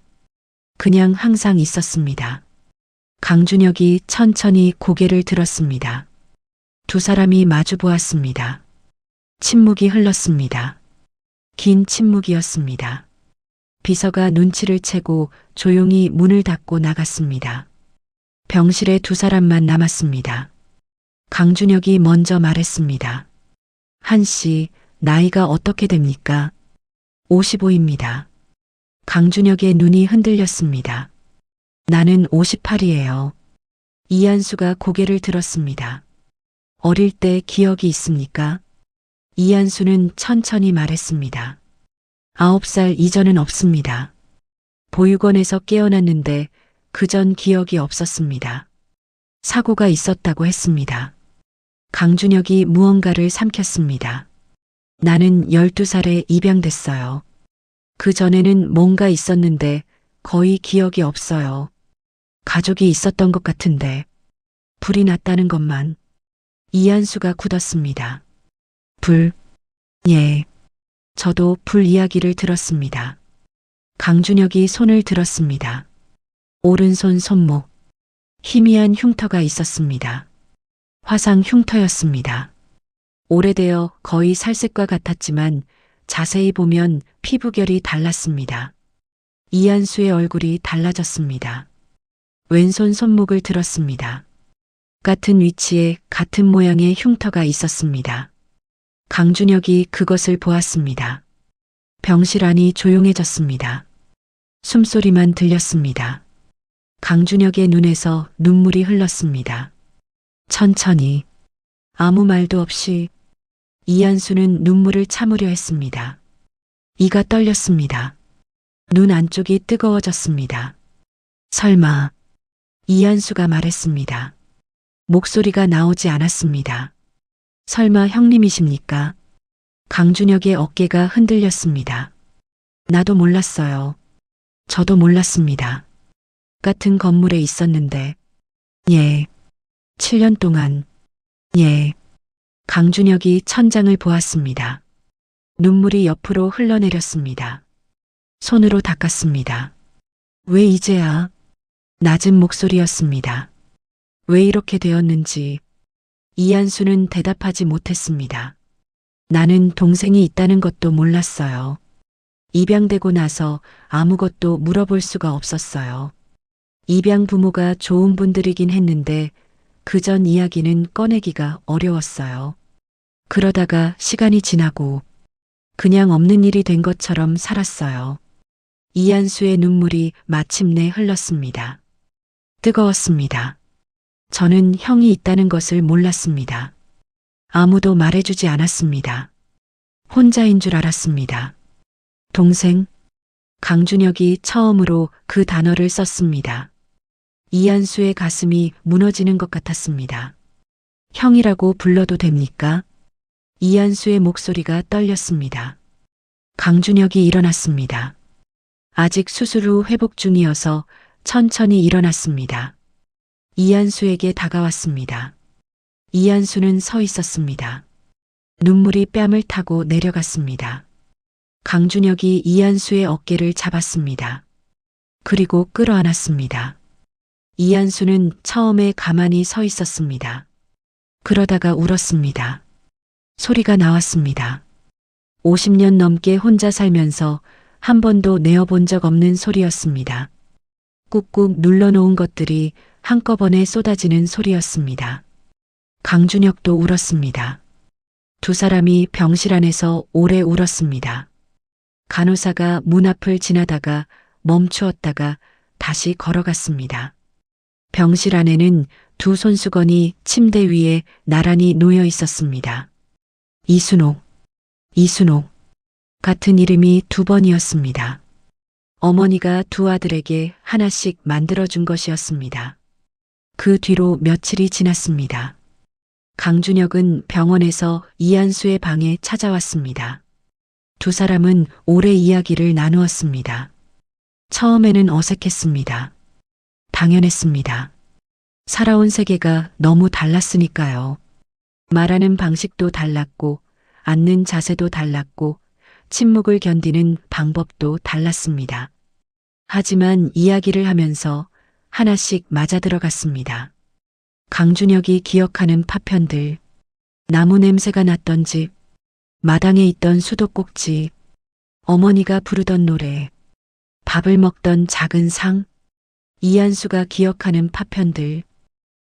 그냥 항상 있었습니다. 강준혁이 천천히 고개를 들었습니다. 두 사람이 마주 보았습니다. 침묵이 흘렀습니다. 긴 침묵이었습니다. 비서가 눈치를 채고 조용히 문을 닫고 나갔습니다. 병실에 두 사람만 남았습니다. 강준혁이 먼저 말했습니다. 한씨, 나이가 어떻게 됩니까? 55입니다. 강준혁의 눈이 흔들렸습니다. 나는 58이에요. 이한수가 고개를 들었습니다. 어릴 때 기억이 있습니까? 이한수는 천천히 말했습니다. 9살 이전은 없습니다. 보육원에서 깨어났는데 그전 기억이 없었습니다. 사고가 있었다고 했습니다. 강준혁이 무언가를 삼켰습니다. 나는 12살에 입양됐어요. 그 전에는 뭔가 있었는데 거의 기억이 없어요. 가족이 있었던 것 같은데. 불이 났다는 것만. 이한수가 굳었습니다. 불, 예. 저도 불 이야기를 들었습니다. 강준혁이 손을 들었습니다. 오른손 손목. 희미한 흉터가 있었습니다. 화상 흉터였습니다. 오래되어 거의 살색과 같았지만 자세히 보면 피부결이 달랐습니다. 이한수의 얼굴이 달라졌습니다. 왼손 손목을 들었습니다. 같은 위치에 같은 모양의 흉터가 있었습니다. 강준혁이 그것을 보았습니다. 병실 안이 조용해졌습니다. 숨소리만 들렸습니다. 강준혁의 눈에서 눈물이 흘렀습니다. 천천히, 아무 말도 없이 이한수는 눈물을 참으려 했습니다. 이가 떨렸습니다. 눈 안쪽이 뜨거워졌습니다. 설마, 이한수가 말했습니다. 목소리가 나오지 않았습니다. 설마 형님이십니까? 강준혁의 어깨가 흔들렸습니다. 나도 몰랐어요. 저도 몰랐습니다. 같은 건물에 있었는데, 예. 7년 동안, 예. 강준혁이 천장을 보았습니다. 눈물이 옆으로 흘러내렸습니다. 손으로 닦았습니다. 왜 이제야? 낮은 목소리였습니다. 왜 이렇게 되었는지 이한수는 대답하지 못했습니다. 나는 동생이 있다는 것도 몰랐어요. 입양되고 나서 아무것도 물어볼 수가 없었어요. 입양 부모가 좋은 분들이긴 했는데 그 전 이야기는 꺼내기가 어려웠어요. 그러다가 시간이 지나고 그냥 없는 일이 된 것처럼 살았어요. 이한수의 눈물이 마침내 흘렀습니다. 뜨거웠습니다. 저는 형이 있다는 것을 몰랐습니다. 아무도 말해주지 않았습니다. 혼자인 줄 알았습니다. 동생? 강준혁이 처음으로 그 단어를 썼습니다. 이한수의 가슴이 무너지는 것 같았습니다. 형이라고 불러도 됩니까? 이한수의 목소리가 떨렸습니다. 강준혁이 일어났습니다. 아직 수술 후 회복 중이어서 천천히 일어났습니다. 이한수에게 다가왔습니다. 이한수는 서 있었습니다. 눈물이 뺨을 타고 내려갔습니다. 강준혁이 이한수의 어깨를 잡았습니다. 그리고 끌어안았습니다. 이한수는 처음에 가만히 서 있었습니다. 그러다가 울었습니다. 소리가 나왔습니다. 50년 넘게 혼자 살면서 한 번도 내어본 적 없는 소리였습니다. 꾹꾹 눌러놓은 것들이 한꺼번에 쏟아지는 소리였습니다. 강준혁도 울었습니다. 두 사람이 병실 안에서 오래 울었습니다. 간호사가 문 앞을 지나다가 멈추었다가 다시 걸어갔습니다. 병실 안에는 두 손수건이 침대 위에 나란히 놓여 있었습니다. 이순옥, 이순옥 같은 이름이 두 번이었습니다. 어머니가 두 아들에게 하나씩 만들어준 것이었습니다. 그 뒤로 며칠이 지났습니다. 강준혁은 병원에서 이한수의 방에 찾아왔습니다. 두 사람은 오래 이야기를 나누었습니다. 처음에는 어색했습니다. 당연했습니다. 살아온 세계가 너무 달랐으니까요. 말하는 방식도 달랐고, 앉는 자세도 달랐고, 침묵을 견디는 방법도 달랐습니다. 하지만 이야기를 하면서 하나씩 맞아들어갔습니다. 강준혁이 기억하는 파편들, 나무 냄새가 났던 집, 마당에 있던 수도꼭지, 어머니가 부르던 노래, 밥을 먹던 작은 상, 이한수가 기억하는 파편들,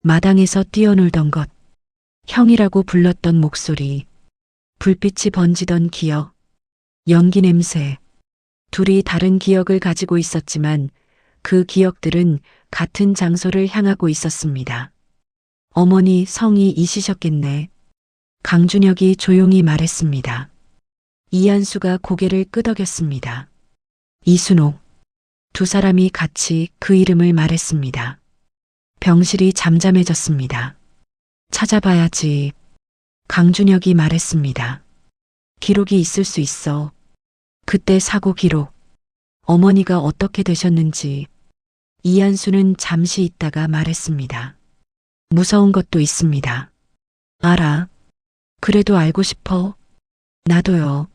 마당에서 뛰어놀던 것, 형이라고 불렀던 목소리, 불빛이 번지던 기억, 연기 냄새. 둘이 다른 기억을 가지고 있었지만 그 기억들은 같은 장소를 향하고 있었습니다. 어머니 성이 이시셨겠네. 강준혁이 조용히 말했습니다. 이한수가 고개를 끄덕였습니다. 이순옥. 두 사람이 같이 그 이름을 말했습니다. 병실이 잠잠해졌습니다. 찾아봐야지. 강준혁이 말했습니다. 기록이 있을 수 있어. 그때 사고 기록. 어머니가 어떻게 되셨는지. 이한수는 잠시 있다가 말했습니다. 무서운 것도 있습니다. 알아. 그래도 알고 싶어. 나도요.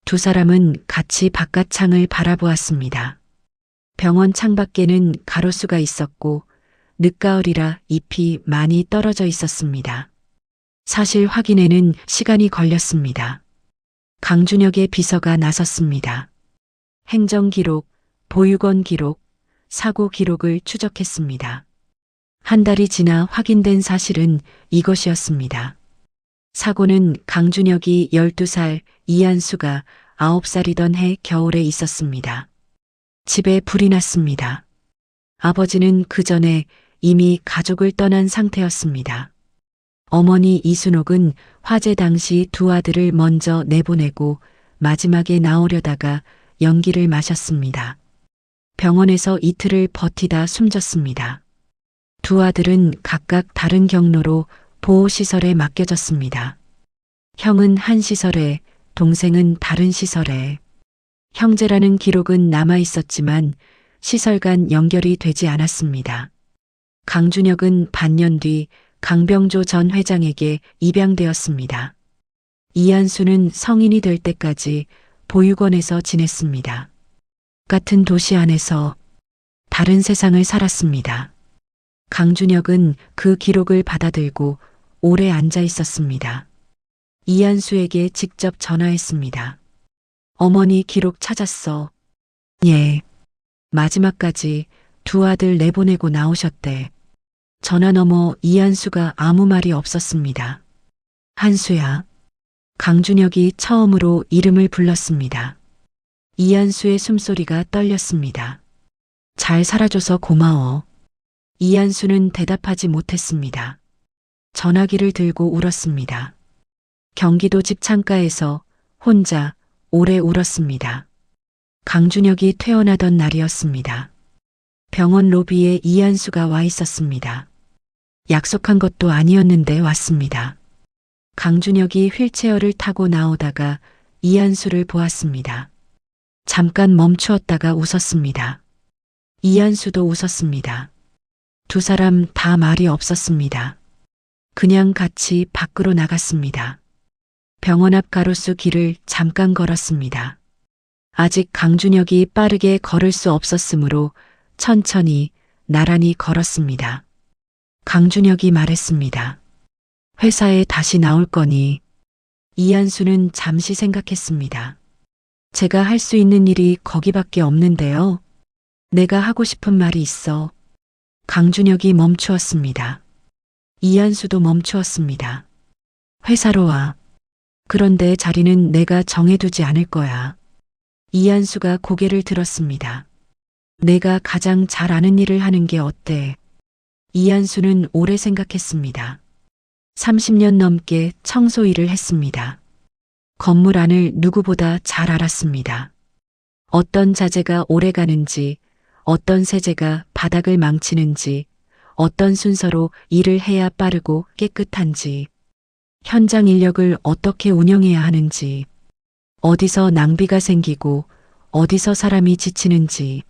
두 사람은 같이 바깥 창을 바라보았습니다. 병원 창밖에는 가로수가 있었고 늦가을이라 잎이 많이 떨어져 있었습니다. 사실 확인에는 시간이 걸렸습니다. 강준혁의 비서가 나섰습니다. 행정기록, 보육원 기록, 사고 기록을 추적했습니다. 한 달이 지나 확인된 사실은 이것이었습니다. 사고는 강준혁이 12살, 이한수가 9살이던 해 겨울에 있었습니다. 집에 불이 났습니다. 아버지는 그 전에 이미 가족을 떠난 상태였습니다. 어머니 이순옥은 화재 당시 두 아들을 먼저 내보내고 마지막에 나오려다가 연기를 마셨습니다. 병원에서 이틀을 버티다 숨졌습니다. 두 아들은 각각 다른 경로로 보호시설에 맡겨졌습니다. 형은 한 시설에, 동생은 다른 시설에. 형제라는 기록은 남아 있었지만 시설 간 연결이 되지 않았습니다. 강준혁은 반년 뒤 강병조 전 회장에게 입양되었습니다. 이한수는 성인이 될 때까지 보육원에서 지냈습니다. 같은 도시 안에서 다른 세상을 살았습니다. 강준혁은 그 기록을 받아들고 오래 앉아 있었습니다. 이한수에게 직접 전화했습니다. 어머니 기록 찾았어. 예. 마지막까지 두 아들 내보내고 나오셨대. 전화 너머 이한수가 아무 말이 없었습니다. 한수야. 강준혁이 처음으로 이름을 불렀습니다. 이한수의 숨소리가 떨렸습니다. 잘 살아줘서 고마워. 이한수는 대답하지 못했습니다. 전화기를 들고 울었습니다. 경기도 집 창가에서 혼자 오래 울었습니다. 강준혁이 퇴원하던 날이었습니다. 병원 로비에 이한수가 와 있었습니다. 약속한 것도 아니었는데 왔습니다. 강준혁이 휠체어를 타고 나오다가 이한수를 보았습니다. 잠깐 멈추었다가 웃었습니다. 이한수도 웃었습니다. 두 사람 다 말이 없었습니다. 그냥 같이 밖으로 나갔습니다. 병원 앞 가로수 길을 잠깐 걸었습니다. 아직 강준혁이 빠르게 걸을 수 없었으므로 천천히 나란히 걸었습니다. 강준혁이 말했습니다. 회사에 다시 나올 거니. 이한수는 잠시 생각했습니다. 제가 할 수 있는 일이 거기밖에 없는데요. 내가 하고 싶은 말이 있어. 강준혁이 멈추었습니다. 이한수도 멈추었습니다. 회사로 와. 그런데 자리는 내가 정해두지 않을 거야. 이한수가 고개를 들었습니다. 내가 가장 잘 아는 일을 하는 게 어때? 이한수는 오래 생각했습니다. 30년 넘게 청소 일을 했습니다. 건물 안을 누구보다 잘 알았습니다. 어떤 자재가 오래 가는지, 어떤 세제가 바닥을 망치는지, 어떤 순서로 일을 해야 빠르고 깨끗한지, 현장 인력을 어떻게 운영해야 하는지, 어디서 낭비가 생기고 어디서 사람이 지치는지,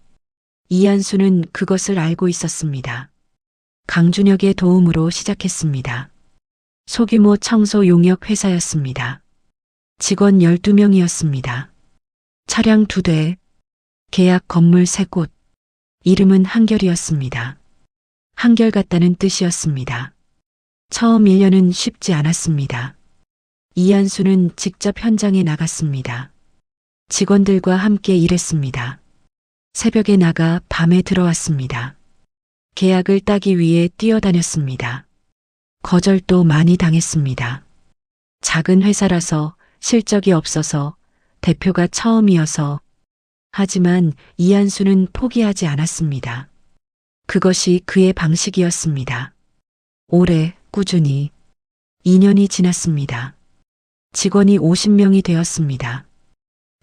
이한수는 그것을 알고 있었습니다. 강준혁의 도움으로 시작했습니다. 소규모 청소 용역 회사였습니다. 직원 12명이었습니다. 차량 2대, 계약 건물 3곳, 이름은 한결이었습니다. 한결같다는 뜻이었습니다. 처음 1년은 쉽지 않았습니다. 이한수는 직접 현장에 나갔습니다. 직원들과 함께 일했습니다. 새벽에 나가 밤에 들어왔습니다. 계약을 따기 위해 뛰어다녔습니다. 거절도 많이 당했습니다. 작은 회사라서 실적이 없어서 대표가 처음이어서 하지만 이한수는 포기하지 않았습니다. 그것이 그의 방식이었습니다. 오래 꾸준히 2년이 지났습니다. 직원이 50명이 되었습니다.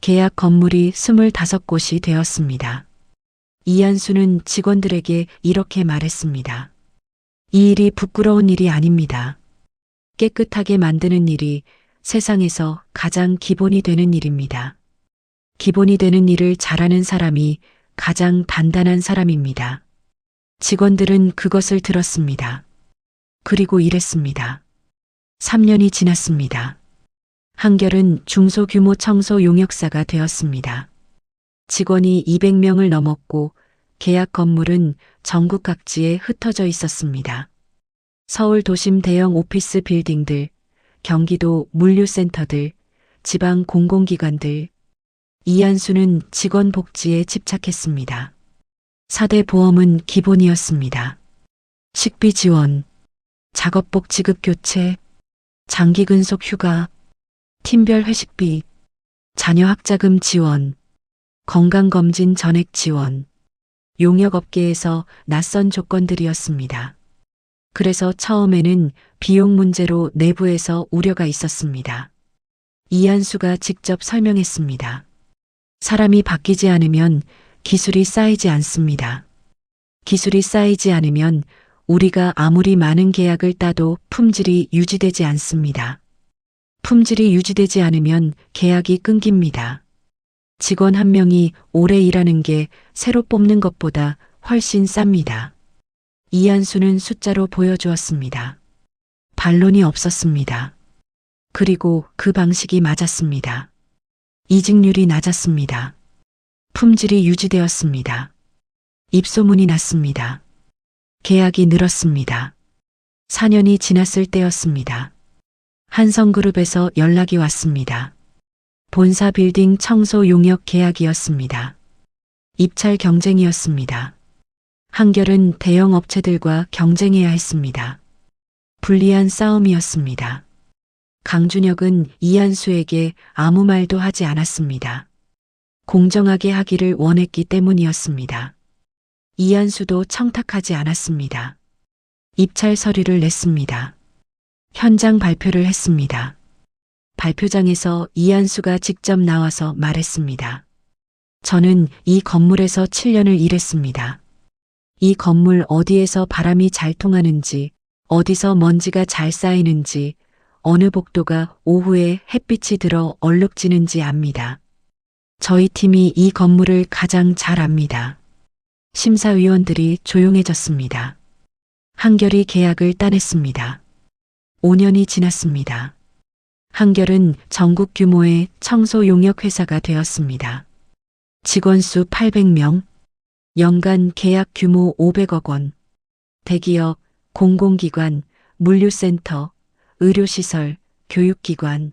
계약 건물이 25곳이 되었습니다. 이한수는 직원들에게 이렇게 말했습니다. 이 일이 부끄러운 일이 아닙니다. 깨끗하게 만드는 일이 세상에서 가장 기본이 되는 일입니다. 기본이 되는 일을 잘하는 사람이 가장 단단한 사람입니다. 직원들은 그것을 들었습니다. 그리고 이랬습니다. 3년이 지났습니다. 한결은 중소규모 청소 용역사가 되었습니다. 직원이 200명을 넘었고 계약 건물은 전국 각지에 흩어져 있었습니다. 서울 도심 대형 오피스 빌딩들, 경기도 물류센터들, 지방 공공기관들. 이한수는 직원 복지에 집착했습니다. 4대 보험은 기본이었습니다. 식비 지원, 작업복 지급 교체, 장기 근속 휴가, 팀별 회식비, 자녀 학자금 지원, 건강검진 전액 지원, 용역업계에서 낯선 조건들이었습니다. 그래서 처음에는 비용 문제로 내부에서 우려가 있었습니다. 이한수가 직접 설명했습니다. 사람이 바뀌지 않으면 기술이 쌓이지 않습니다. 기술이 쌓이지 않으면 우리가 아무리 많은 계약을 따도 품질이 유지되지 않습니다. 품질이 유지되지 않으면 계약이 끊깁니다. 직원 한 명이 오래 일하는 게 새로 뽑는 것보다 훨씬 쌉니다. 이한수는 숫자로 보여주었습니다. 반론이 없었습니다. 그리고 그 방식이 맞았습니다. 이직률이 낮았습니다. 품질이 유지되었습니다. 입소문이 났습니다. 계약이 늘었습니다. 4년이 지났을 때였습니다. 한성그룹에서 연락이 왔습니다. 본사 빌딩 청소 용역 계약이었습니다. 입찰 경쟁이었습니다. 한결은 대형 업체들과 경쟁해야 했습니다. 불리한 싸움이었습니다. 강준혁은 이한수에게 아무 말도 하지 않았습니다. 공정하게 하기를 원했기 때문이었습니다. 이한수도 청탁하지 않았습니다. 입찰 서류를 냈습니다. 현장 발표를 했습니다. 발표장에서 이한수가 직접 나와서 말했습니다. 저는 이 건물에서 7년을 일했습니다. 이 건물 어디에서 바람이 잘 통하는지, 어디서 먼지가 잘 쌓이는지, 어느 복도가 오후에 햇빛이 들어 얼룩지는지 압니다. 저희 팀이 이 건물을 가장 잘 압니다. 심사위원들이 조용해졌습니다. 한결이 계약을 따냈습니다. 5년이 지났습니다. 한결은 전국 규모의 청소 용역 회사가 되었습니다. 직원 수 800명, 연간 계약 규모 500억 원, 대기업, 공공기관, 물류센터, 의료시설, 교육기관,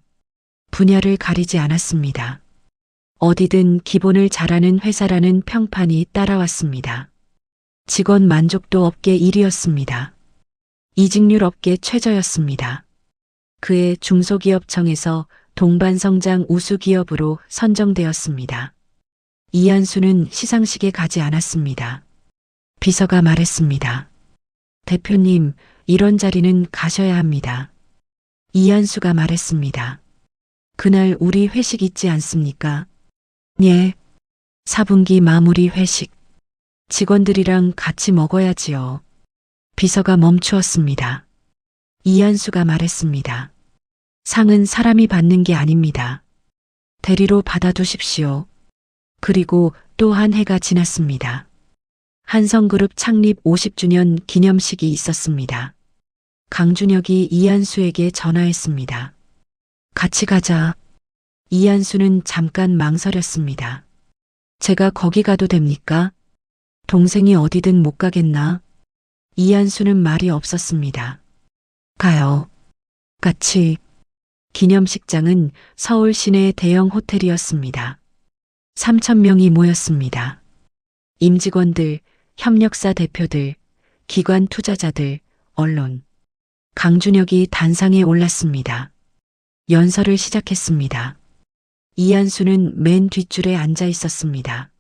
분야를 가리지 않았습니다. 어디든 기본을 잘하는 회사라는 평판이 따라왔습니다. 직원 만족도 업계 1위였습니다. 이직률 업계 최저였습니다. 그해 중소기업청에서 동반성장 우수기업으로 선정되었습니다. 이한수는 시상식에 가지 않았습니다. 비서가 말했습니다. 대표님, 이런 자리는 가셔야 합니다. 이한수가 말했습니다. 그날 우리 회식 있지 않습니까? 예. 4분기 마무리 회식. 직원들이랑 같이 먹어야지요. 비서가 멈추었습니다. 이한수가 말했습니다. 상은 사람이 받는 게 아닙니다. 대리로 받아두십시오. 그리고 또 한 해가 지났습니다. 한성그룹 창립 50주년 기념식이 있었습니다. 강준혁이 이한수에게 전화했습니다. 같이 가자. 이한수는 잠깐 망설였습니다. 제가 거기 가도 됩니까? 동생이 어디든 못 가겠나? 이한수는 말이 없었습니다. 가요. 같이. 기념식장은 서울 시내 대형 호텔이었습니다. 3,000명이 모였습니다. 임직원들, 협력사 대표들, 기관 투자자들, 언론. 강준혁이 단상에 올랐습니다. 연설을 시작했습니다. 이한수는 맨 뒷줄에 앉아 있었습니다.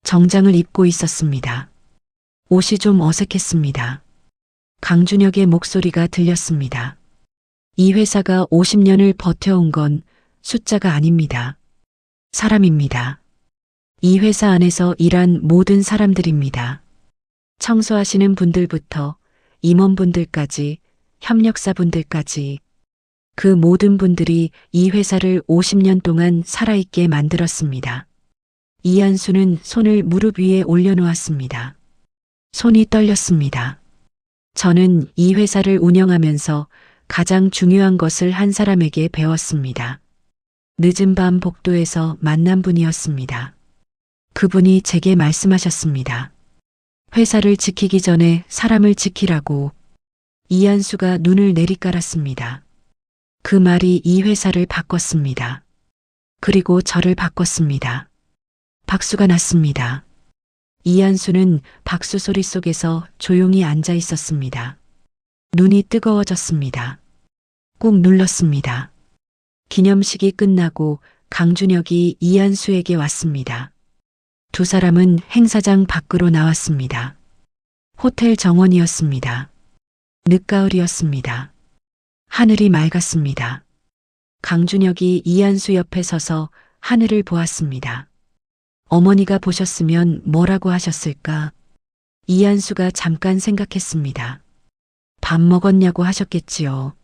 정장을 입고 있었습니다. 옷이 좀 어색했습니다. 강준혁의 목소리가 들렸습니다. 이 회사가 50년을 버텨온 건 숫자가 아닙니다. 사람입니다. 이 회사 안에서 일한 모든 사람들입니다. 청소하시는 분들부터 임원분들까지, 협력사분들까지, 그 모든 분들이 이 회사를 50년 동안 살아있게 만들었습니다. 이한수는 손을 무릎 위에 올려놓았습니다. 손이 떨렸습니다. 저는 이 회사를 운영하면서 가장 중요한 것을 한 사람에게 배웠습니다. 늦은 밤 복도에서 만난 분이었습니다. 그분이 제게 말씀하셨습니다. 회사를 지키기 전에 사람을 지키라고. 이한수가 눈을 내리깔았습니다. 그 말이 이 회사를 바꿨습니다. 그리고 저를 바꿨습니다. 박수가 났습니다. 이한수는 박수 소리 속에서 조용히 앉아 있었습니다. 눈이 뜨거워졌습니다. 꾹 눌렀습니다. 기념식이 끝나고 강준혁이 이한수에게 왔습니다. 두 사람은 행사장 밖으로 나왔습니다. 호텔 정원이었습니다. 늦가을이었습니다. 하늘이 맑았습니다. 강준혁이 이한수 옆에 서서 하늘을 보았습니다. 어머니가 보셨으면 뭐라고 하셨을까? 이한수가 잠깐 생각했습니다. 밥 먹었냐고 하셨겠지요.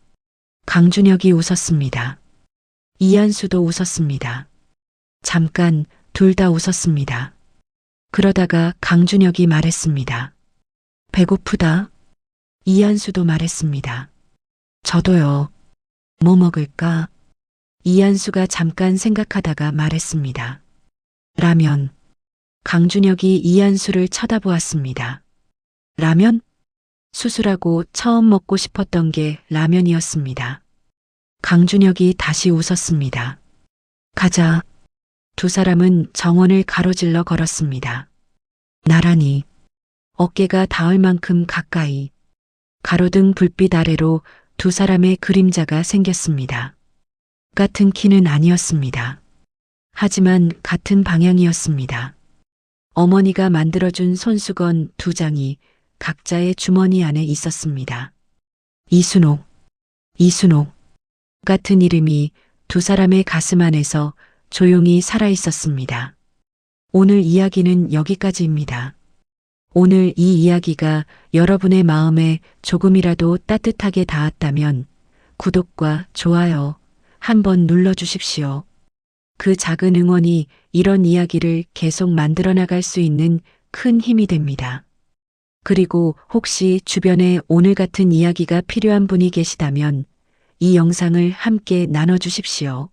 강준혁이 웃었습니다. 이한수도 웃었습니다. 잠깐 둘 다 웃었습니다. 그러다가 강준혁이 말했습니다. 배고프다. 이한수도 말했습니다. 저도요. 뭐 먹을까? 이한수가 잠깐 생각하다가 말했습니다. 라면. 강준혁이 이한수를 쳐다보았습니다. 라면? 수술하고 처음 먹고 싶었던 게 라면이었습니다. 강준혁이 다시 웃었습니다. 가자. 두 사람은 정원을 가로질러 걸었습니다. 나란히 어깨가 닿을 만큼 가까이 가로등 불빛 아래로 두 사람의 그림자가 생겼습니다. 같은 키는 아니었습니다. 하지만 같은 방향이었습니다. 어머니가 만들어준 손수건 두 장이 각자의 주머니 안에 있었습니다. 이순옥, 이순옥 같은 이름이 두 사람의 가슴 안에서 조용히 살아 있었습니다. 오늘 이야기는 여기까지입니다. 오늘 이 이야기가 여러분의 마음에 조금이라도 따뜻하게 닿았다면 구독과 좋아요 한번 눌러주십시오. 그 작은 응원이 이런 이야기를 계속 만들어 나갈 수 있는 큰 힘이 됩니다. 그리고 혹시 주변에 오늘 같은 이야기가 필요한 분이 계시다면 이 영상을 함께 나눠주십시오.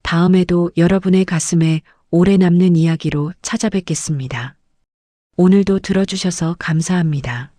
다음에도 여러분의 가슴에 오래 남는 이야기로 찾아뵙겠습니다. 오늘도 들어주셔서 감사합니다.